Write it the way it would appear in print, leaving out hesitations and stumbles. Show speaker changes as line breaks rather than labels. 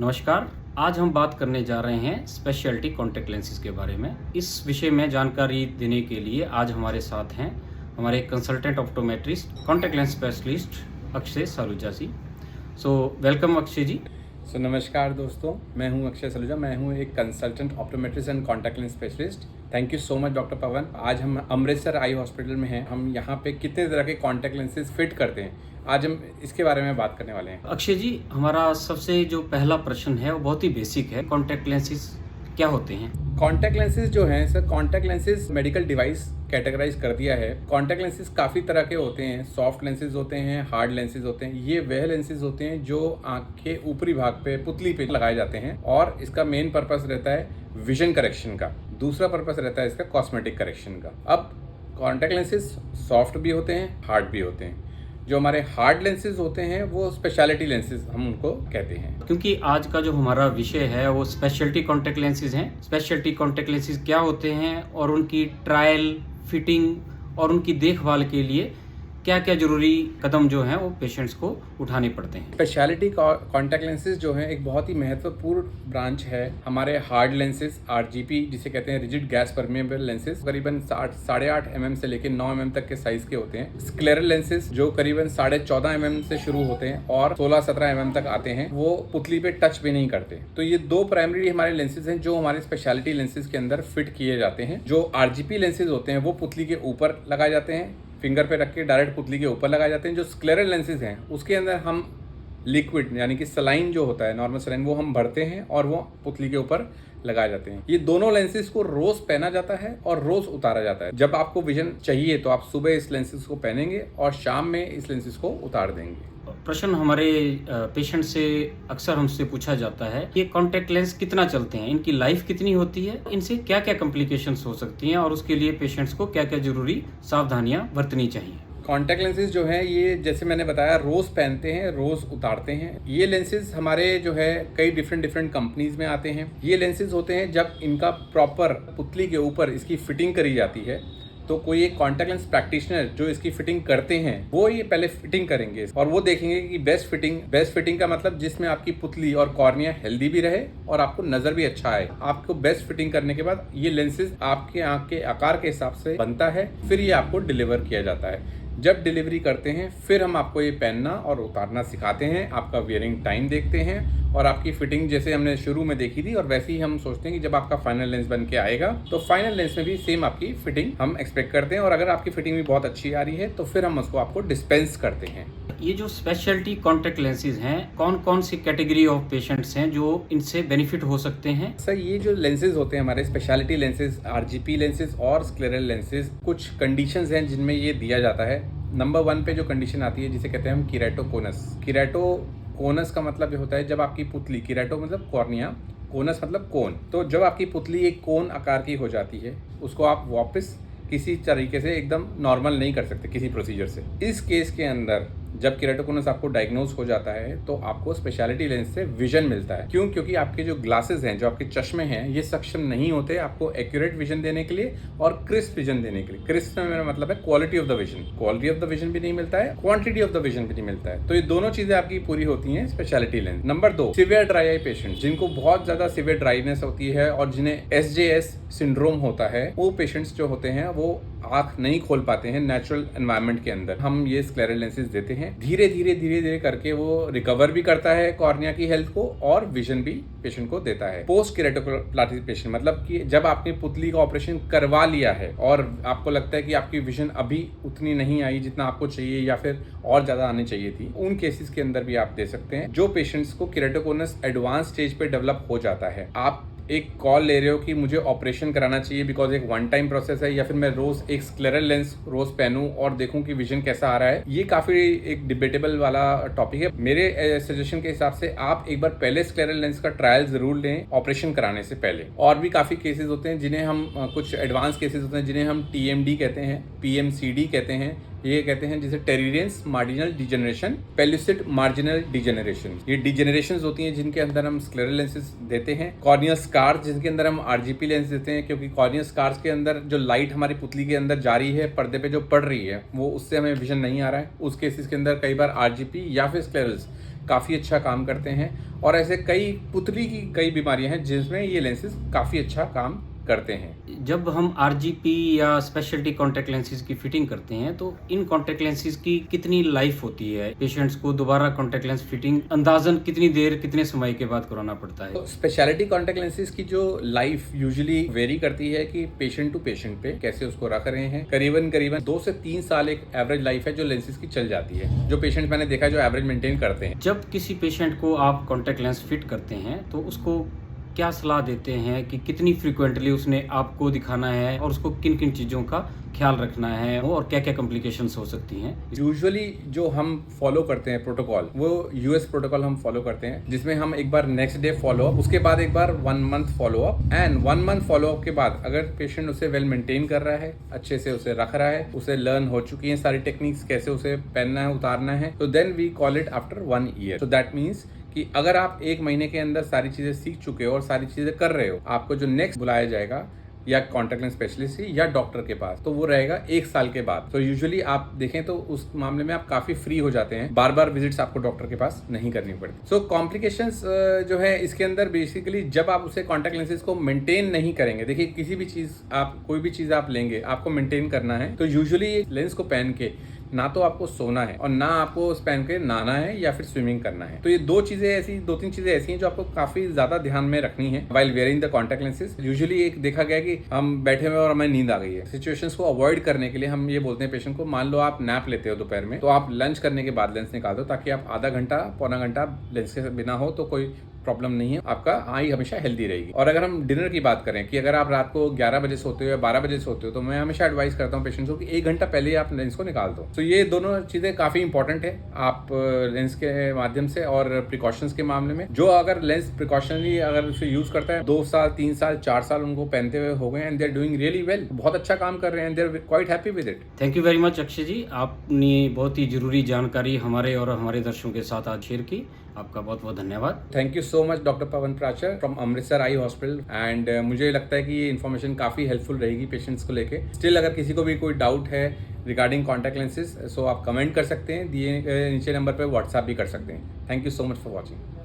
नमस्कार। आज हम बात करने जा रहे हैं स्पेशलिटी कॉन्टैक्ट लेंसेज के बारे में। इस विषय में जानकारी देने के लिए आज हमारे साथ हैं हमारे consultant optometrist contact lens specialist Akshay Saluja ji. So welcome Akshay ji.
नमस्कार दोस्तों, मैं हूं अक्षय सलूजा। मैं हूं एक consultant optometrist and contact lens specialist. Thank you so much doctor Pawan. आज हम अमृतसर आई हॉस्पिटल में हैं। हम यहाँ पे कितने तरह के कॉन्टैक्ट लेंसेज फिट करते हैं, आज हम इसके बारे में बात करने वाले हैं।
अक्षय जी, हमारा सबसे जो पहला प्रश्न है वो बहुत ही बेसिक है। कॉन्टैक्ट लेंसेज क्या होते हैं?
कॉन्टैक्ट लेंसेज जो हैं sir, contact lenses medical device categorise कर दिया है। कॉन्टैक्ट लेंसेज काफ़ी तरह के होते हैं। सॉफ्ट लेंसेज होते हैं, हार्ड लेंसेज होते हैं। ये वह लेंसेज होते हैं जो आँख के ऊपरी भाग पे, पुतली पे लगाए जाते हैं और इसका मेन पर्पस रहता है विजन करेक्शन का। दूसरा पर्पस रहता है इसका कॉस्मेटिक करेक्शन का। अब कॉन्टैक्ट लेंसेज सॉफ्ट भी होते हैं, हार्ड भी होते हैं। जो हमारे हार्ड लेंसेज होते हैं वो स्पेशलिटी लेंसेज हम उनको कहते हैं।
क्योंकि आज का जो हमारा विषय है वो स्पेशलिटी कॉन्टैक्ट लेंसेज हैं। स्पेशलिटी कॉन्टैक्ट लेंसेज क्या होते हैं और उनकी ट्रायल, फिटिंग और उनकी देखभाल के लिए क्या क्या जरूरी कदम जो हैं वो पेशेंट्स को उठाने पड़ते हैं।
स्पेशलिटी कॉन्टैक्ट लेंसेज जो है एक बहुत ही महत्वपूर्ण ब्रांच है। हमारे हार्ड लेंसेज RGP जिसे कहते हैं रिजिड गैस परमेबल लेंसेज, करीबन 8.5 mm से लेकर 9 mm तक के साइज के होते हैं। स्क्लेरल लेंसेज जो करीबन 14.5 mm से शुरू होते हैं और 16-17 mm तक आते हैं, वो पुतली पे टच भी नहीं करते। तो ये दो प्राइमरी हमारे लेंसेज हैं जो हमारे स्पेशलिटी लेंसेज के अंदर फिट किए जाते हैं। जो RGP लेंसेज होते हैं वो पुतली के ऊपर लगाए जाते हैं, फिंगर पे रख के डायरेक्ट पुतली के ऊपर लगाए जाते हैं। जो स्क्लेरल लेंसेज हैं उसके अंदर हम लिक्विड यानी कि सलाइन जो होता है, नॉर्मल सलाइन, वो हम भरते हैं और वो पुतली के ऊपर लगाए जाते हैं। ये दोनों लेंसेज को रोज पहना जाता है और रोज उतारा जाता है। जब आपको विजन चाहिए तो आप सुबह इस लेंसेज को पहनेंगे और शाम में इस लेंसेज को उतार देंगे।
प्रश्न हमारे पेशेंट से अक्सर हमसे पूछा जाता है कि कॉन्टैक्ट लेंस कितना चलते हैं, इनकी लाइफ कितनी होती है, इनसे क्या क्या कॉम्प्लिकेशंस हो सकती हैं और उसके लिए पेशेंट्स को क्या क्या जरूरी सावधानियां बरतनी चाहिए।
कॉन्टैक्ट लेंसेज जो है ये जैसे मैंने बताया रोज पहनते हैं, रोज उतारते हैं। ये लेंसेज हमारे जो है कई डिफरेंट कंपनीज में आते हैं। ये लेंसेज होते हैं जब इनका प्रॉपर पुतली के ऊपर इसकी फिटिंग करी जाती है तो कोई एक कॉन्टैक्ट लेंस प्रैक्टिशनर जो इसकी फिटिंग करते हैं वो ये पहले फिटिंग करेंगे और वो देखेंगे कि बेस्ट फिटिंग का मतलब जिसमें आपकी पुतली और कॉर्निया हेल्दी भी रहे और आपको नजर भी अच्छा आए। आपको बेस्ट फिटिंग करने के बाद ये लेंसेज आपके आंख के आकार के हिसाब से बनता है, फिर ये आपको डिलीवर किया जाता है। जब डिलीवरी करते हैं फिर हम आपको ये पहनना और उतारना सिखाते हैं, आपका वियरिंग टाइम देखते हैं और आपकी फिटिंग जैसे हमने शुरू में देखी थी और वैसे ही हम सोचते हैं कि जब आपका फाइनल लेंस बन के आएगा तो फाइनल लेंस में भी सेम आपकी फिटिंग हम एक्सपेक्ट करते हैं। और अगर आपकी फिटिंग भी बहुत अच्छी आ रही है तो फिर हम उसको आपको डिस्पेंस करते हैं।
ये जो स्पेशलिटी कॉन्टैक्ट लेंसेज हैं, कौन कौन सी कैटेगरी ऑफ पेशेंट्स हैं जो इनसे बेनिफिट हो सकते हैं?
सर, ये जो लेंसेज होते हैं हमारे स्पेशलिटी लेंसेज, RGP लेंसेज और स्क्लेरल लेंसेज, कुछ कंडीशंस हैं जिनमें ये दिया जाता है। नंबर 1 पे जो कंडीशन आती है जिसे कहते हैं हम कीरेटोकोनस। कीरेटोकोनस का मतलब ये होता है जब आपकी पुतली, कीरेटो मतलब कॉर्निया, कोनस मतलब कोन, तो जब आपकी पुतली एक कोन आकार की हो जाती है उसको आप वापस किसी तरीके से एकदम नॉर्मल नहीं कर सकते किसी प्रोसीजर से। इस केस के अंदर जब केराटोकोनस आपको डायग्नोज हो जाता है तो आपको स्पेशलिटी लेंस से विजन मिलता है। क्यों? क्योंकि आपके जो ग्लासेस हैं, जो आपके चश्मे हैं, ये सक्षम नहीं होते आपको एक्यूरेट विजन देने के लिए और क्रिस्प विजन देने के लिए। क्रिस्प में मेरा मतलब है quality of the vision. Quality of the vision भी नहीं मिलता है, क्वांटिटी ऑफ द विजन भी नहीं मिलता है। तो ये दोनों चीजें आपकी पूरी होती हैं speciality lens. Number 2, severe dry eye patient, जिनको बहुत ज्यादा सिवियर ड्राइनेस होती है और जिन्हें SJS सिंड्रोम होता है, वो पेशेंट्स जो होते हैं वो आंख नहीं खोल पाते हैं नेचुरल एनवायरनमेंट के अंदर, हम ये स्क्लेरल लेंसेज देते हैं। धीरे धीरे करके वो रिकवर भी करता है कॉर्निया की हेल्थ को और विजन भी पेशेंट को देता है। पोस्ट केराटोप्लाटी पेशेंट मतलब कि जब आपने पुतली का ऑपरेशन करवा लिया है और आपको लगता है कि आपकी विजन अभी उतनी नहीं आई जितना आपको चाहिए या फिर और ज्यादा आनी चाहिए थी, उन केसेस के अंदर भी आप दे सकते हैं। जो पेशेंट्स को केराटोकोनस एडवांस स्टेज पे डेवलप हो जाता है, आप एक कॉल ले रहे हो कि मुझे ऑपरेशन कराना चाहिए बिकॉज एक वन टाइम प्रोसेस है, या फिर मैं रोज एक स्क्लेरल लेंस रोज पहनूं और देखूं कि विजन कैसा आ रहा है, ये काफी एक डिबेटेबल वाला टॉपिक है। मेरे सजेशन के हिसाब से आप एक बार पहले स्क्लेरल लेंस का ट्रायल जरूर लें ऑपरेशन कराने से पहले। और भी काफी केसेस होते हैं जिन्हें हम कुछ एडवांस केसेस होते हैं जिन्हें हम TMD कहते हैं, PMCD कहते हैं, ये कहते हैं जिसे टेरिडियंस मार्जिनल डिजेनरेशन, पेल्यूसिड मार्जिनल डिजेनरेशन। ये डिजेनरेशंस होती हैं जिनके अंदर हम स्क्लेरल लेंसेज देते हैं। कॉर्नियल स्कार्स जिनके अंदर हम RGP लेंस देते हैं, क्योंकि कॉर्नियल स्कार्स के अंदर जो लाइट हमारी पुतली के अंदर जा रही है, पर्दे पे जो पड़ रही है, वो उससे हमें विजन नहीं आ रहा है। उस केसेस के अंदर कई बार RGP या फिर स्क्लेरल्स काफ़ी अच्छा काम करते हैं। और ऐसे कई पुतली की कई बीमारियां हैं जिसमें ये लेंसेज काफ़ी अच्छा काम करते हैं।
जब हम RGP या स्पेशलिटी कॉन्टैक्ट लेंसेज की फिटिंग करते हैं तो इन कॉन्टैक्ट लेंसेज की कितनी लाइफ होती है? पेशेंट्स को दोबारा कॉन्टैक्ट लेंस फिटिंग अंदाजन कितनी देर कितने समय के बाद कराना पड़ता है?
तो स्पेशलिटी कॉन्टैक्ट लेंसेज की जो लाइफ यूजुअली वेरी करती है कि पेशेंट टू पेशेंट पे कैसे उसको रख रहे हैं। करीबन 2 से 3 साल एक एवरेज लाइफ है जो लेंसेज की चल जाती है, जो पेशेंट मैंने देखा है जो एवरेज मेंटेन करते हैं।
जब किसी पेशेंट को आप कॉन्टैक्ट लेंस फिट करते हैं तो उसको क्या सलाह देते हैं कि कितनी फ्रीक्वेंटली उसने आपको दिखाना है और उसको किन किन चीज़ों का ख्याल रखना है और क्या क्या कॉम्प्लिकेशंस हो सकती हैं?
यूजुअली जो हम फॉलो करते हैं प्रोटोकॉल, वो यूएस प्रोटोकॉल हम फॉलो करते हैं, जिसमें हम एक बार नेक्स्ट डे फॉलो अप, उसके बाद एक बार 1 month follow up, and 1 month follow up के बाद अगर पेशेंट उसे वेल मेंटेन कर रहा है, अच्छे से उसे रख रहा है, उसे लर्न हो चुकी है सारी टेक्निक्स कैसे उसे पहनना है उतारना है, तो then we call it after 1 year. So that means कि अगर आप 1 महीने के अंदर सारी चीजें सीख चुके हो और सारी चीजें कर रहे हो, आपको जो नेक्स्ट बुलाया जाएगा या कॉन्टैक्ट लेंस स्पेशलिस्ट या डॉक्टर के पास, तो वो रहेगा 1 साल के बाद। तो यूजुअली आप देखें तो उस मामले में आप काफी फ्री हो जाते हैं, बार बार विजिट्स आपको डॉक्टर के पास नहीं करनी पड़ती। सो कॉम्प्लिकेशंस जो है इसके अंदर बेसिकली जब आप उसे कॉन्टैक्ट लेंसेज को मेंटेन नहीं करेंगे, देखिए किसी भी चीज आप कोई भी चीज आप लेंगे आपको मेंटेन करना है, तो यूजुअली लेंस को पहन के ना तो आपको सोना है और ना आपको उस पहन के नहाना है या फिर स्विमिंग करना है। तो ये 2 3 चीजें ऐसी हैं जो आपको काफी ज्यादा ध्यान में रखनी है while wearing the contact lenses. Usually एक देखा गया कि हम बैठे हुए और हमें नींद आ गई है, सिचुएशंस को अवॉइड करने के लिए हम ये बोलते हैं पेशेंट को, मान लो आप नैप लेते हो दोपहर में, तो आप लंच करने के बाद लेंस निकाल दो ताकि आप आधा घंटा पौना घंटा लेंस के बिना हो तो कोई प्रॉब्लम नहीं है, आपका आई हमेशा हेल्दी रहेगी। और अगर हम डिनर की बात करें कि अगर आप रात को 11 बजे सोते हो या 12 बजे सोते हो, तो मैं हमेशा एडवाइस करता हूँ पेशेंट्स को कि 1 घंटा पहले ही आप लेंस को निकाल दो। तो ये दोनों चीज़ें काफ़ी इंपॉर्टेंट है आप लेंस के माध्यम से। और प्रिकॉशंस के मामले में जो अगर लेंस प्रिकॉशनली अगर उसे यूज़ करता है, 2 साल 3 साल 4 साल उनको पहनते हुए हो गए and they are doing really well, बहुत अच्छा काम कर रहे हैं, they are quite happy with it.
Thank you very much Akshay ji, आपने बहुत ही जरूरी जानकारी हमारे और हमारे दर्शकों के साथ आज शेयर की। आपका बहुत बहुत धन्यवाद।
Thank you so much doctor Pawan Prachar from Amritsar eye hospital, and मुझे लगता है कि ये इन्फॉर्मेशन काफ़ी हेल्पफुल रहेगी पेशेंट्स को लेके। स्टिल अगर किसी को भी कोई डाउट है रिगार्डिंग कॉन्टैक्ट लेंसेज, सो आप कमेंट कर सकते हैं, दिए नीचे नंबर पर व्हाट्सएप भी कर सकते हैं। Thank you so much for watching.